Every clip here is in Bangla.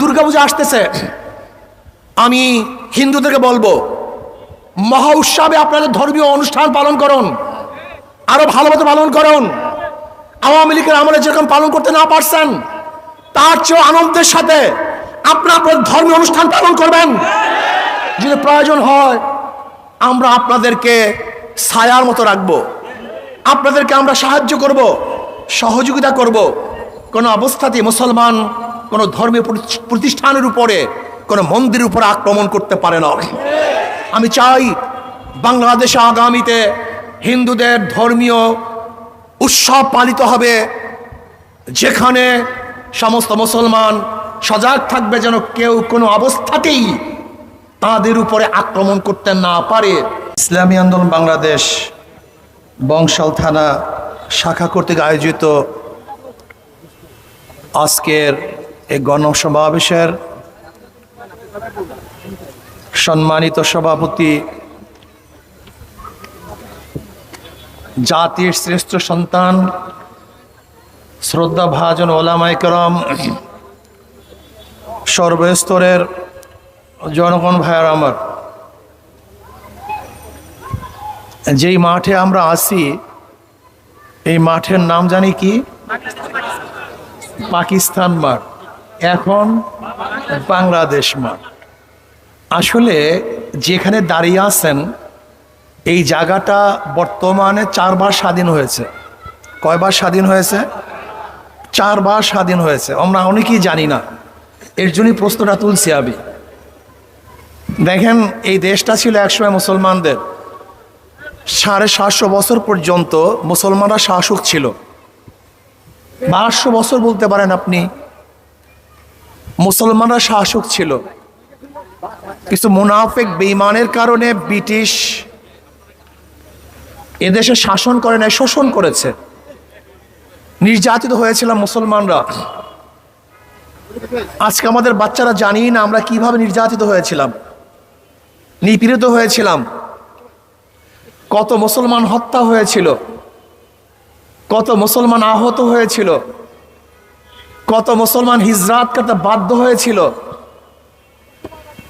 দুর্গাপূজা আসতেছে, আমি হিন্দুদেরকে বলবো মহা উৎসবে আপনাদের ধর্মীয় অনুষ্ঠান পালন করুন, আরো ভালোমতো পালন করুন। আওয়ামী লীগের আমলে যেরকম পালন করতে না পারছেন, তার চেয়ে আনন্দের সাথে আপনার ধর্মীয় অনুষ্ঠান পালন করবেন। যদি প্রয়োজন হয় আমরা আপনাদেরকে ছায়ার মতো রাখবো, আপনাদেরকে আমরা সাহায্য করব, সহযোগিতা করব। কোনো অবস্থাতেই মুসলমান কোনো ধর্মীয় প্রতিষ্ঠানের উপরে, কোনো মন্দিরের উপরে আক্রমণ করতে পারে না। আমি চাই বাংলাদেশে আগামীতে হিন্দুদের ধর্মীয় উৎসব পালিত হবে, যেখানে সমস্ত মুসলমান সজাগ থাকবে যেন কেউ কোনো অবস্থাতেই তাদের উপরে আক্রমণ করতে না পারে। ইসলামী আন্দোলন বাংলাদেশ বংশাল থানা শাখা কর্তৃক আয়োজিত আজকের এই গণসমাবেশের সম্মানিত সভাপতি, জাতির শ্রেষ্ঠ সন্তান, শ্রদ্ধাভাজন ওলামায়ে কেরাম, সর্বস্তরের জনগণ ভাইয়ার আমার, যেই মাঠে আমরা আছি এই মাঠের নাম জানি কি? পাকিস্তান মাঠ, এখন বাংলাদেশ মাঠ। আসলে যেখানে দাঁড়িয়ে আছেন এই জায়গাটা বর্তমানে 4 বার স্বাধীন হয়েছে। কয়বার স্বাধীন হয়েছে? 4 বার স্বাধীন হয়েছে। আমরা অনেকেই জানি না, এর জন্যই প্রশ্নটা তুলছি আমি। দেখেন, এই দেশটা ছিল একসময় মুসলমানদের। 750 বছর পর্যন্ত মুসলমানরা শাসক ছিল। 1200 বছর বলতে পারেন আপনি, মুসলমানরা শাসক ছিল। কিছু মুনাফিক বেঈমানের কারণে ব্রিটিশ এদেশে শাসন করে নাই, শোষণ করেছে। নির্যাতিত হয়েছিলাম মুসলমানরা। আজকে আমাদের বাচ্চারা জানি না আমরা কিভাবে নির্যাতিত হয়েছিলাম, নিপীড়িত হয়েছিলাম। কত মুসলমান হত্যা হয়েছিল, কত মুসলমান আহত হয়েছিল, কত মুসলমান হিজরাত করতে বাধ্য হয়েছিল,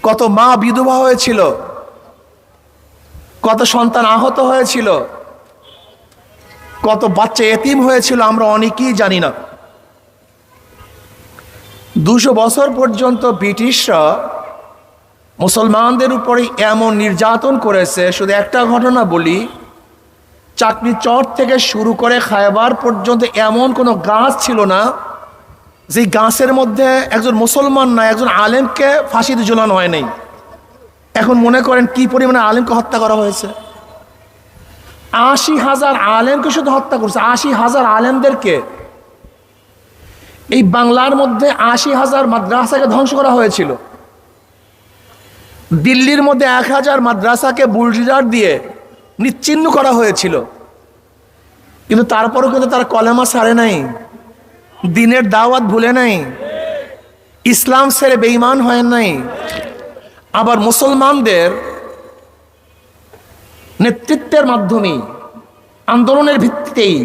কত মা বিধবা হয়েছিল, কত সন্তান আহত হয়েছিল, কত বাচ্চা এতিম হয়েছিল, আমরা অনেকেই জানি না। 200 বছর পর্যন্ত ব্রিটিশরা মুসলমানদের উপরে এমন নির্যাতন করেছে। শুধু একটা ঘটনা বলি, চাকরি চর থেকে শুরু করে খায়বার পর্যন্ত এমন কোনো গাছ ছিল না যে গাছের মধ্যে একজন মুসলমান না একজন আলেমকে ফাঁসিতে ঝুলানো হয় নাই। এখন মনে করেন কি পরিমাণে আলেমকে হত্যা করা হয়েছে। 80,000 আলেমকে শুধু হত্যা করছে, 80,000 আলেমদেরকে। এই বাংলার মধ্যে 80,000 মাদ্রাসাকে ধ্বংস করা হয়েছিল। দিল্লির মধ্যে 1000 মাদ্রাসাকে বুলডোজার দিয়ে নিশ্চিহ্ন করা হয়েছিল। কিন্তু তারপরেও কিন্তু তারা কলেমা ছাড়ে নাই, দিনের দাওয়াত ভুলে নাই, ইসলাম ছেড়ে বেঈমান হয় নাই। আবার মুসলমানদের নেতৃত্বের মাধ্যমে আন্দোলনের ভিত্তিতেই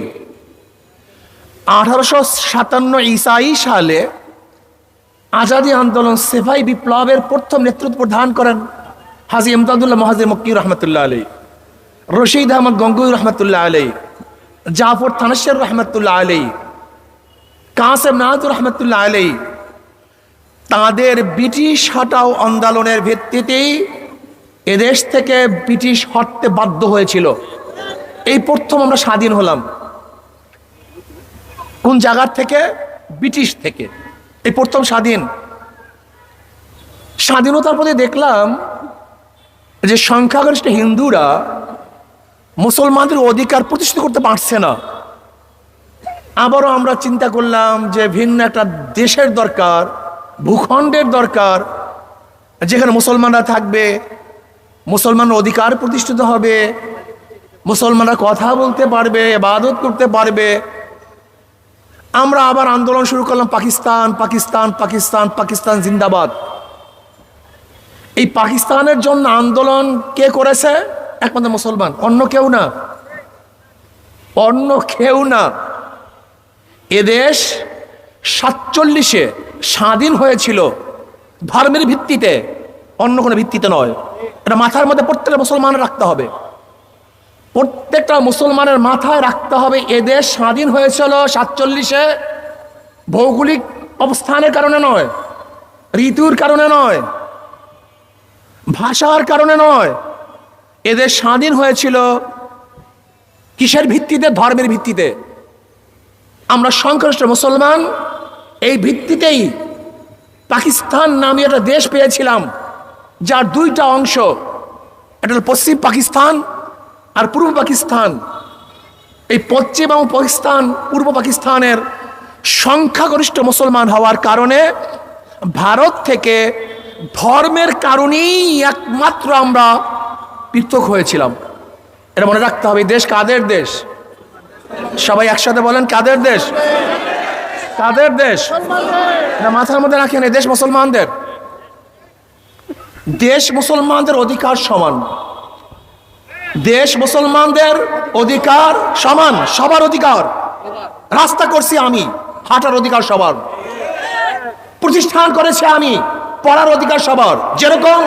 1857 ঈসাই সালে আজাদী আন্দোলন সেফাই বিপ্লবের প্রথম নেতৃত্ব প্রদান করেন হাজী ইমদাদুল্লাহ মহাজির মক্কি রহমতুল্লাহ আলাই, রশিদ আহমদ গঙ্গুই রহমতুল্লাহ আলাই, জাফর থানেশ্বর রহমতুল্লাহ আলাই, কাসেম নাজুর রহমতুল্লাহ আলাই। তাদের ব্রিটিশ হটাও আন্দোলনের ভিত্তিতেই এদেশ থেকে ব্রিটিশ হটতে বাধ্য হয়েছিল। এই প্রথম আমরা স্বাধীন হলাম। কোন জায়গার থেকে? ব্রিটিশ থেকে। এই প্রথম স্বাধীনতার পরে দেখলাম যে সংখ্যাগরিষ্ঠ হিন্দুরা মুসলমানদের অধিকার প্রতিষ্ঠিত করতে পারছে না। আবারও আমরা চিন্তা করলাম যে ভিন্ন একটা দেশের দরকার, ভূখণ্ডের দরকার, যেখানে মুসলমানরা থাকবে, মুসলমানের অধিকার প্রতিষ্ঠিত হবে, মুসলমানরা কথা বলতে পারবে, ইবাদত করতে পারবে। আমরা আবার আন্দোলন শুরু করলাম, পাকিস্তান পাকিস্তান পাকিস্তান পাকিস্তান জিন্দাবাদ। এই পাকিস্তানের জন্য আন্দোলন কে করেছে? একমাত্র মুসলমান, অন্য কেউ না, অন্য কেউ না। এদেশ 47-এ স্বাধীন হয়েছিল ধর্মের ভিত্তিতে, অন্য কোনো ভিত্তিতে নয়। এটা মাথার মধ্যে প্রত্যেকটা মুসলমানের রাখতে হবে, প্রত্যেকটা মুসলমানের মাথায় রাখতে হবে। এদেশ স্বাধীন হয়েছিল 47-এ ভৌগোলিক অবস্থানের কারণে নয়, ঋতুর কারণে নয়, ভাষার কারণে নয়। এদেশ স্বাধীন হয়েছিল কিসের ভিত্তিতে? ধর্মের ভিত্তিতে। আমরা সংখ্যাগরিষ্ঠ মুসলমান, এই ভিত্তিতেই পাকিস্তান নামে একটা দেশ পেয়েছিলাম, যার দুইটা অংশ, একটা হল পশ্চিম পাকিস্তান আর পূর্ব পাকিস্তান। এই পশ্চিম এবং পাকিস্তান, পূর্ব পাকিস্তানের সংখ্যাগরিষ্ঠ মুসলমান হওয়ার কারণে ভারত থেকে ধর্মের কারণেই একমাত্র আমরা পৃথক হয়েছিলাম। এটা মনে রাখতে হবে। দেশ কাদের দেশ? সবাই একসাথে বলেন, কাদের দেশ? কাদের দেশ? এটা মাথার মধ্যে রাখেন। এই দেশ মুসলমানদের দেশ, মুসলমানদের অধিকার সমান। দেশ মুসলমানদের অধিকার সমান, সবার অধিকার। রাস্তা করছি আমি, হাঁটার অধিকার সবার। প্রতিষ্ঠান করেছে আমি, পড়ার অধিকার সবার। যেরকম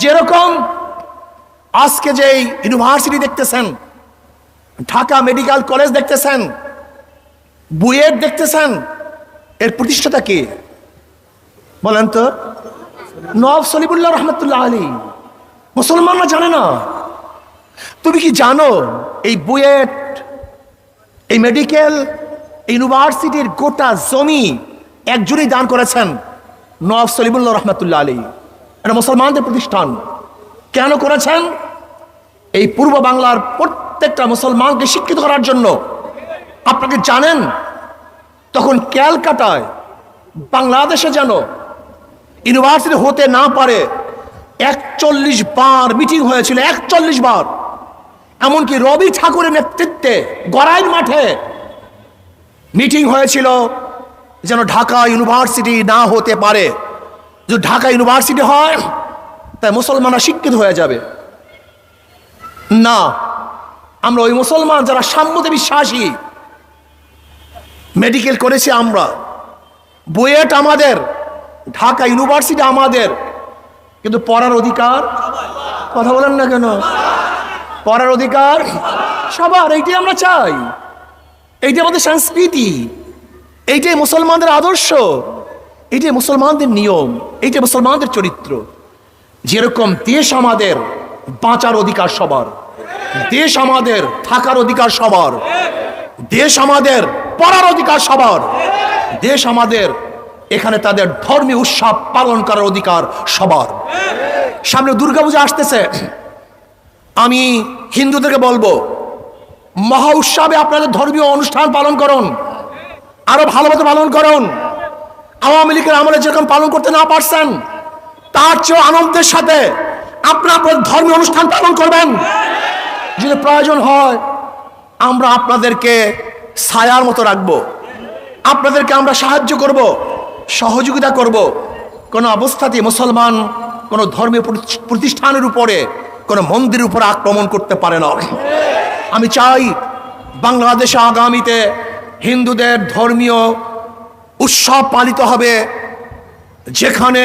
যেরকম আজকে যে ইউনিভার্সিটি দেখতেছেন, ঢাকা মেডিকেল কলেজ দেখতেছেন, বুয়েট দেখতেছেন, এর প্রতিষ্ঠাতা কে বলেন তো? নওয়াব সলিমুল্লাহ রহমতুল্লাহ আলী। মুসলমানরা জানে না। তুমি কি জানো এই বুয়েট, এই মেডিকেল ইউনিভার্সিটির গোটা জমি একজনই দান করেছেন? নওয়াব সলিমুল্লাহ রহমতুল্লাহ আলী। এটা মুসলমানদের প্রতিষ্ঠান। কেন করেছেন? এই পূর্ব বাংলার প্রত্যেকটা মুসলমানকে শিক্ষিত করার জন্য। আপনাকে জানেন, তখন ক্যালকাটায় বাংলাদেশে যেন ইউনিভার্সিটি হতে না পারে 41 বার মিটিং হয়েছিল, 41 বার। এমনকি রবি ঠাকুরের নেতৃত্বে গড়াইল মাঠে মিটিং হয়েছিল যেন ঢাকা ইউনিভার্সিটি না হতে পারে। যদি ঢাকা ইউনিভার্সিটি হয় তাই মুসলমানরা শিক্ষিত হয়ে যাবে। না, আমরা ওই মুসলমান যারা সাম্যতে বিশ্বাসী, মেডিকেল করেছি আমরা, বুয়েট আমাদের, ঢাকা ইউনিভার্সিটি আমাদের, কিন্তু পড়ার অধিকার, কথা বলেন না কেন? পড়ার অধিকার সবার। এইটাই আমরা চাই, এইটাই আমাদের সংস্কৃতি, এইটাই মুসলমানদের আদর্শ, এইটাই মুসলমানদের নিয়ম, এইটাই মুসলমানদের চরিত্র। যেরকম দেশ আমাদের, বাঁচার অধিকার সবার। দেশ আমাদের, থাকার অধিকার সবার। দেশ আমাদের, পড়ার অধিকার সবার। দেশ আমাদের, এখানে তাদের ধর্মীয় উৎসব পালন করার অধিকার সবার। সামনে দুর্গাপূজা আসতেছে। আমি হিন্দুদেরকে বলবো, মহা উৎসবে আপনাদের ধর্মীয় অনুষ্ঠান পালন করুন, আরো ভালোভাবে পালন করুন। আওয়ামী লীগের আমলে যেরকম পালন করতে না পারছেন, তার চেয়ে আনন্দের সাথে আপনার ধর্মীয় অনুষ্ঠান পালন করবেন। যদি প্রয়োজন হয় আমরা আপনাদেরকে ছায়ার মতো রাখবো, আপনাদেরকে আমরা সাহায্য করব, সহযোগিতা করব। কোনো অবস্থাতেই মুসলমান কোনো ধর্মীয় প্রতিষ্ঠানের উপরে, কোনো মন্দিরের উপরে আক্রমণ করতে পারে না। আমি চাই বাংলাদেশে আগামীতে হিন্দুদের ধর্মীয় উৎসব পালিত হবে, যেখানে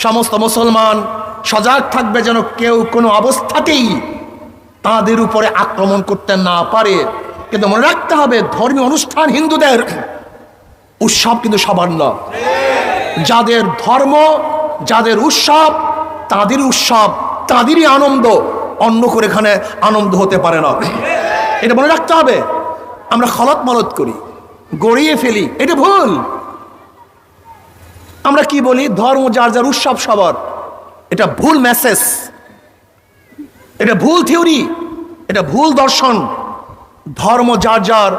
সমস্ত মুসলমান সজাগ থাকবে যেন কেউ কোনো অবস্থাতেই তাদের উপরে আক্রমণ করতে না পারে। কিন্তু মনে রাখতে হবে, ধর্মীয় অনুষ্ঠান হিন্দুদের, উৎসব কিন্তু সবার না। যাদের ধর্ম, যাদের উৎসব, তাদের উৎসব, তাদেরই আনন্দ, অন্য করে এখানে আনন্দ হতে পারে না। এটা মনে রাখতে হবে। আমরা খলত মলত করি, গড়িয়ে ফেলি, এটা ভুল। আমরা কি বলি? ধর্ম যার যার, উৎসব সবার। এটা ভুল মেসেজ, এটা ভুল থিওরি, এটা ভুল দর্শন। ধর্ম যার যার,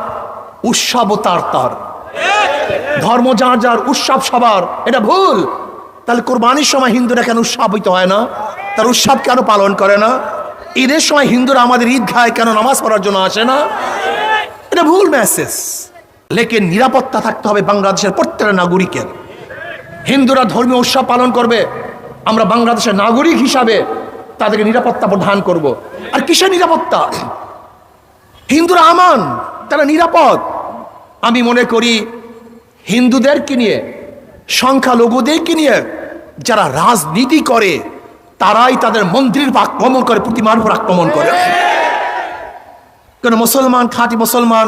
উৎসব তার তার। ধর্ম যার যার, উৎসব সবার, এটা ভুল। তাহলে কোরবানির সময় হিন্দুরা কেন উৎসবিত হয় না? তার উৎসব কেন পালন করে না? ঈদের সময় হিন্দুরা আমাদের ঈদগাহে কেন নামাজ পড়ার জন্য আসে না? এটা ভুল মেসেজ। লেকিন নিরাপত্তা থাকতে হবে বাংলাদেশের প্রত্যেকটা নাগরিকের। হিন্দুরা ধর্মীয় উৎসব পালন করবে, আমরা বাংলাদেশের নাগরিক হিসাবে তাদেরকে নিরাপত্তা প্রদান করব। আর কিসের নিরাপত্তা? হিন্দুরা আমান, তারা নিরাপদ। আমি মনে করি হিন্দুদেরকে নিয়ে, সংখ্যালঘুদেরকে নিয়ে যারা রাজনীতি করে তারাই তাদের মন্দিরের উপর আক্রমণ করে, প্রতিমার উপর আক্রমণ করে। কেন মুসলমান, খাঁটি মুসলমান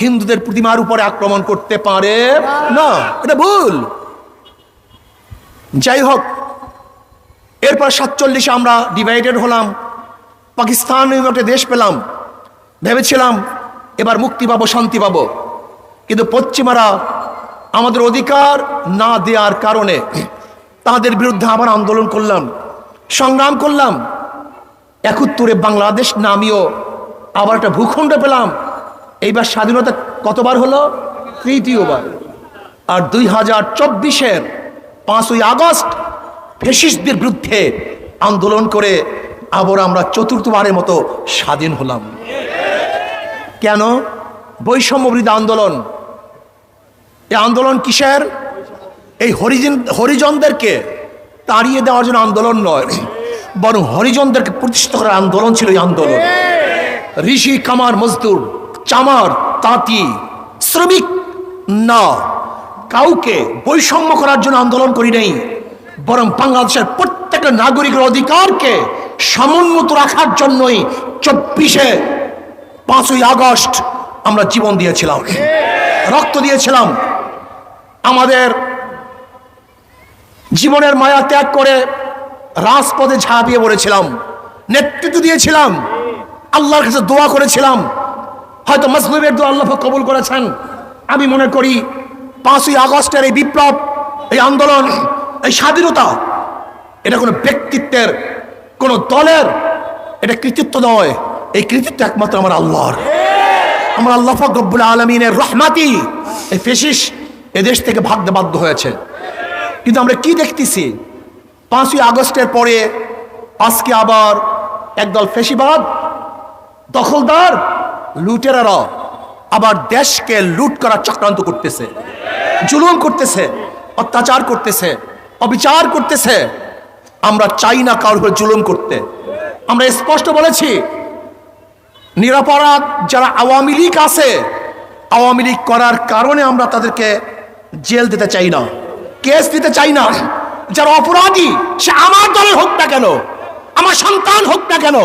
হিন্দুদের প্রতিমার উপরে আক্রমণ করতে পারে না, এটা ভুল। যাই হোক, এরপর 47-এ আমরা ডিভাইডেড হলাম, পাকিস্তান একটা দেশ পেলাম, ভেবেছিলাম এবার মুক্তি পাবো, শান্তি পাবো। কিন্তু পশ্চিমারা আমাদের অধিকার না দেওয়ার কারণে তাদের বিরুদ্ধে আবার আন্দোলন করলাম, সংগ্রাম করলাম। 71-এ বাংলাদেশ নামীয় আবার একটা ভূখণ্ড পেলাম। এইবার স্বাধীনতা কতবার হলো? 3য়-বার। আর 2024-এর 5ই আগস্ট ফ্যাসিস্টদের বিরুদ্ধে আন্দোলন করে আবার আমরা 4র্থবারের মতো স্বাধীন হলাম। কেন? বৈষম্য বিরোধী আন্দোলন। এই আন্দোলন কিসের? এই হরিজনদেরকে তাড়িয়ে দেওয়ার জন্য আন্দোলন নয়, বরং হরিজনদেরকে প্রতিষ্ঠিত করার আন্দোলন ছিল এই আন্দোলন। ঋষি, কামার, মজদুর, চামার, তাঁতি, শ্রমিক না, কাউকে বৈষম্য করার জন্য আন্দোলন করি নাই, বরং বাংলাদেশের প্রত্যেকটা নাগরিকের অধিকারকে সমুন্নত রাখার জন্যই 5ই আগস্ট আমরা জীবন দিয়েছিলাম, রক্ত দিয়েছিলাম, আমাদের জীবনের মায়া ত্যাগ করে রাজপথে ঝাঁপিয়ে পড়েছিলাম, নেতৃত্ব দিয়েছিলাম, আল্লাহর কাছে দোয়া করেছিলাম। হয়তো মজলুমের দোয়া আল্লাহ কবুল করেছেন। আমি মনে করি 5ই আগস্টের এই বিপ্লব, এই আন্দোলন, এই স্বাধীনতা, এটা কোনো ব্যক্তিত্বের, কোনো দলের এটা কৃতিত্ব নয়। এই কৃতিত্ব একমাত্র আমার আল্লাহর। আমার আল্লাহ পাক রব্বুল আলামিনের রহমাতি এই ফ্যাসিস্ট এদেশ থেকে ভাগতে বাধ্য হয়েছে। কিন্তু আমরা কি দেখতেছি? 5ই আগস্টের পরে আজকে আবার একদল ফ্যাসিবাদ দখলদার লুটেরারা আবার দেশকে লুট করার চক্রান্ত করতেছে, জুলুম করতেছে, অত্যাচার করতেছে, অবিচার করতেছে। আমরা চাই না কারোর উপর জুলুম করতে। আমরা স্পষ্ট বলেছি, নিরপরাধ যারা আওয়ামী লীগ আছে, আওয়ামী লীগ করার কারণে আমরা তাদেরকে জেল দিতে চাই না, কেস দিতে চাই না। যারা অপরাধী, সে আমার দলের হোক না কেন, আমার সন্তান হোক না কেন,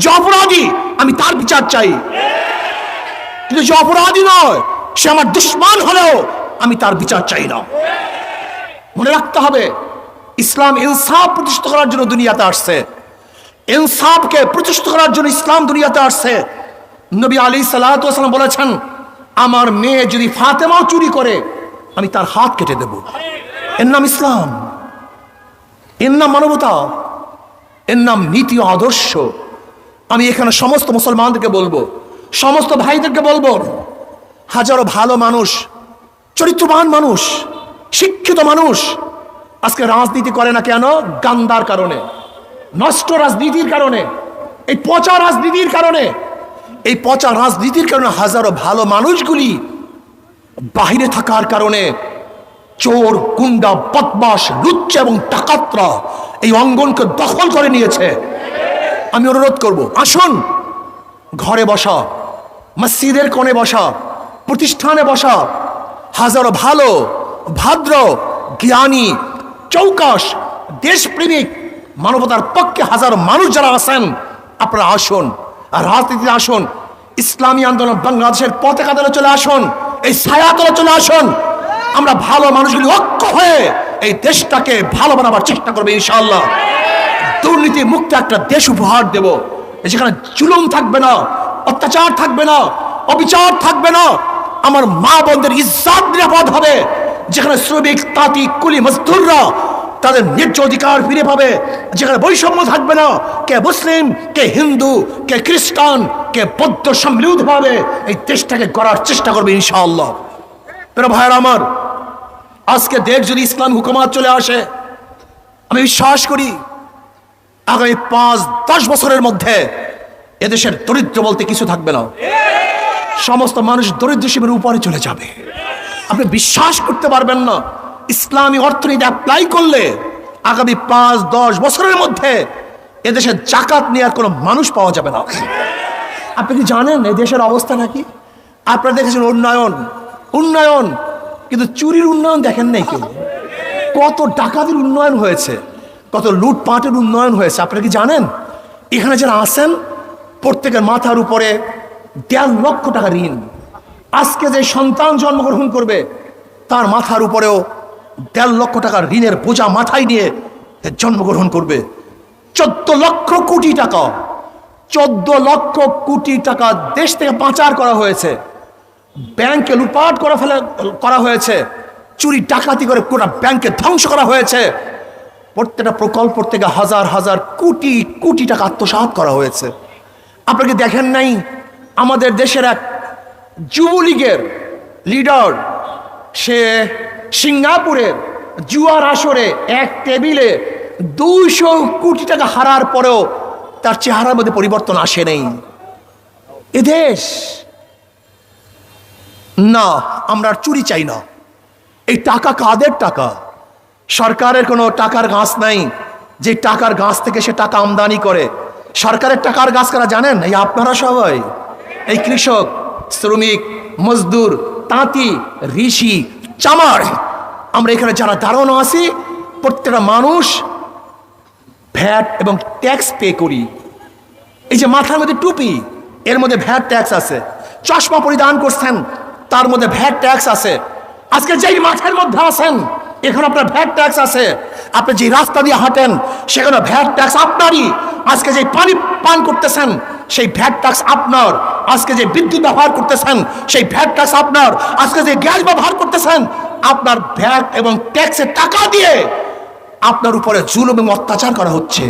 যে অপরাধী আমি তার বিচার চাই। কিন্তু যে অপরাধী নয়, সে আমার দুশ্মন হলেও আমি তার বিচার চাই না। মনে রাখতে হবে, ইসলাম ইনসাফ প্রতিষ্ঠা করার জন্য দুনিয়াতে আসছে। ইনসাফকে প্রতিষ্ঠা করার জন্য ইসলাম দুনিয়াতে আসছে। নবী আলাইহিস সালাতু ওয়াস সালাম বলেছেন, আমার মেয়ে যদি ফাতেমাও চুরি করে আমি তার হাত কেটে দেব। এর নাম ইসলাম, এর নাম মানবতা, এর নাম নীতি ও আদর্শ। আমি এখানে সমস্ত মুসলমানদেরকে বলবো, সমস্ত ভাইদেরকে বলবো, হাজারো ভালো মানুষ, চরিত্রবান মানুষ, শিক্ষিত মানুষ আজকে রাজনীতি করে না কেন? গান্দার কারণে, নষ্ট রাজনীতির কারণে, এই পচা রাজনীতির কারণে। এই পচা রাজনীতির কারণে হাজারো ভালো মানুষগুলি বাহিরে থাকার কারণে চোর, গুন্ডা, বদমাশ, লুচ্চা এবং ডাকাতরা এই অঙ্গনকে দখল করে নিয়েছে। আমি অনুরোধ করব, আসুন ঘরে বসা, মসজিদের কোণে বসা, প্রতিষ্ঠানে বসা হাজারো ভালো, ভদ্র, জ্ঞানী, চৌকাশ, দেশপ্রেমিক, মানবতার পক্ষে হাজারো মানুষ যারা আছেন, আপনারা আসুন, আর রাজনীতিতে আসুন। ইসলামী আন্দোলন বাংলাদেশের পতাকা তলে চলে আসুন, এই ছায়া তলে চলে আসুন। আমরা ভালো মানুষগুলি ঐক্য হয়ে এই দেশটাকে ভালো বানাবার চেষ্টা করবো ইনশাআল্লাহ। দুর্নীতি মুক্ত একটা দেশ উপহার দেব, যেখানে জুলুম থাকবে না, অত্যাচার থাকবে না, অবিচার থাকবে না। আমার মা বোনদের ইজ্জত নিরাপদ হবে, যেখানে শ্রমিক, তাঁতি, কুলি, মজদুররা তাদের ন্যায্য অধিকার ফিরে পাবে, যেখানে বৈষম্য থাকবে না, কে মুসলিম, কে হিন্দু, কে খ্রিস্টান, কে বৌদ্ধ সম্মিলিতভাবে এই দেশটাকে গড়ার চেষ্টা করবে ইনশাআল্লাহ। প্রিয় ভাইয়েরা আমার, আজকে দেশ যদি ইসলাম হুকুমাত চলে আসে, আমি বিশ্বাস করি আগামী 5-10 বছরের মধ্যে এদেশের দরিদ্র বলতে কিছু থাকবে না। সমস্ত মানুষ দরিদ্র সীমার উপরে চলে যাবে। আপনি বিশ্বাস করতে পারবেন না, ইসলামী অর্থনীতি অ্যাপ্লাই করলে আগামী 5-10 বছরের মধ্যে এদেশে জাকাত নেওয়ার কোনো মানুষ পাওয়া যাবে না। আপনি কি জানেন এই দেশের অবস্থা নাকি? আপনারা দেখেছেন উন্নয়ন, উন্নয়ন, কিন্তু চুরির উন্নয়ন দেখেন নাই কেউ। কত ডাকাতির উন্নয়ন হয়েছে, কত লুটপাটের উন্নয়ন হয়েছে আপনারা কি জানেন? এখানে যারা আছেন প্রত্যেকের মাথার উপরে 1.5 লক্ষ টাকা ঋণ। আজকে যে সন্তান জন্মগ্রহণ করবে তার মাথার উপরেও 1.5 লক্ষ টাকার ঋণের বোঝা মাথায় নিয়ে জন্মগ্রহণ করবে। 14 লক্ষ কোটি টাকা, 14 লক্ষ কোটি টাকা দেশ থেকে পাচার করা হয়েছে, ব্যাংকে লুটপাট করা হয়েছে, চুরি ডাকাতি করে গোটা ব্যাংকে ধ্বংস করা হয়েছে। প্রত্যেকটা প্রকল্প থেকে হাজার হাজার কোটি কোটি টাকা আত্মসাৎ করা হয়েছে। আপনাকে দেখেন নাই আমাদের দেশের এক যুবলীগের লিডার, সে সিঙ্গাপুরের জুয়ার আসরে এক টেবিলে 200 কোটি টাকা হারার পরেও তার চেহারার মধ্যে পরিবর্তন আসে নাই। এদেশ না, আমরা আর চুরি চাই না। এই টাকা কাদের টাকা? সরকারের কোনো টাকার গাছ নাই যে টাকার গাছ থেকে সে টাকা আমদানি করে। সরকারের টাকার গাছ কারা জানেন? এই আপনারা সবাই, এই কৃষক, শ্রমিক, মজদুর, তাঁতি, ঋষি, চামার, আমরা এখানে যারা দাঁড়ানো আছি প্রত্যেকটা মানুষ ভ্যাট এবং ট্যাক্স পে করি। এই যে মাথার মধ্যে টুপি, এর মধ্যে ভ্যাট ট্যাক্স আছে। চশমা পরিধান করছেন, তার মধ্যে ভ্যাট ট্যাক্স আছে। আজকে যেই মাঠের মধ্যে আছেন এখানে আপনার ভ্যাট ট্যাক্স আছে। আপনি যে রাস্তা দিয়ে হাঁটেন সেখানে ভ্যাট ট্যাক্স আপনারই। আজকে যে পানি পান করতেছেন সেই ভ্যাট ট্যাক্স আপনার। আজকে যে বিদ্যুৎ ব্যবহার করতেছেন সেই ভ্যাট ট্যাক্স আপনার। আজকে যে গ্যাস ব্যবহার করতেছেন আপনার ভ্যাট এবং ট্যাক্সের টাকা দিয়ে আপনার উপরে জুলুম এবং অত্যাচার করা হচ্ছে।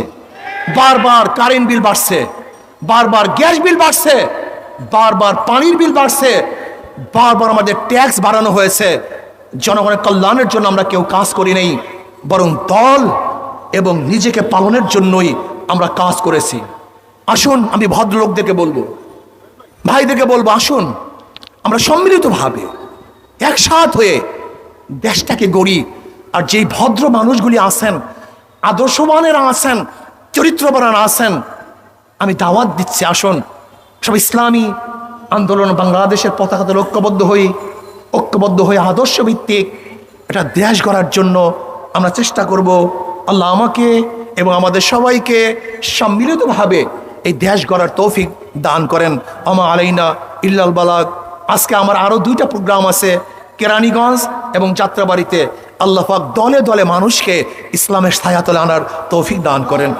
বারবার কারেন্ট বিল বাড়ছে, বারবার গ্যাস বিল বাড়ছে, বারবার পানির বিল বাড়ছে, বারবার আমাদের ট্যাক্স বাড়ানো হয়েছে। জনগণের কল্যাণের জন্য আমরা কেউ কাজ করি নাই, বরং দল এবং নিজেকে পালনের জন্যই আমরা কাজ করেছি। আসুন, আমি ভদ্রলোকদেরকে বলবো, ভাইদেরকে বলবো, আসুন আমরা সম্মিলিতভাবে একসাথ হয়ে দেশটাকে গড়ি। আর যেই ভদ্র মানুষগুলি আছেন, আদর্শবানেরা আছেন, চরিত্রবানেরা আছেন, আমি দাওয়াত দিচ্ছি, আসুন সব ইসলামী আন্দোলন বাংলাদেশের পতাকাতে ঐক্যবদ্ধ হয়ে আদর্শ ভিত্তিক একটা দেশ গড়ার জন্য আমরা চেষ্টা করব। আল্লাহ আমাকে এবং আমাদের সবাইকে সম্মিলিতভাবে এই দেশ গড়ার তৌফিক দান করেন। আমা আলাইনা ইল্লাল বালাগ। আজকে আমার আরও 2টা প্রোগ্রাম আছে কেরানীগঞ্জ এবং যাত্রাবাড়িতে। আল্লাহ পাক দলে দলে মানুষকে ইসলামের ছায়াতলে আনার তৌফিক দান করেন।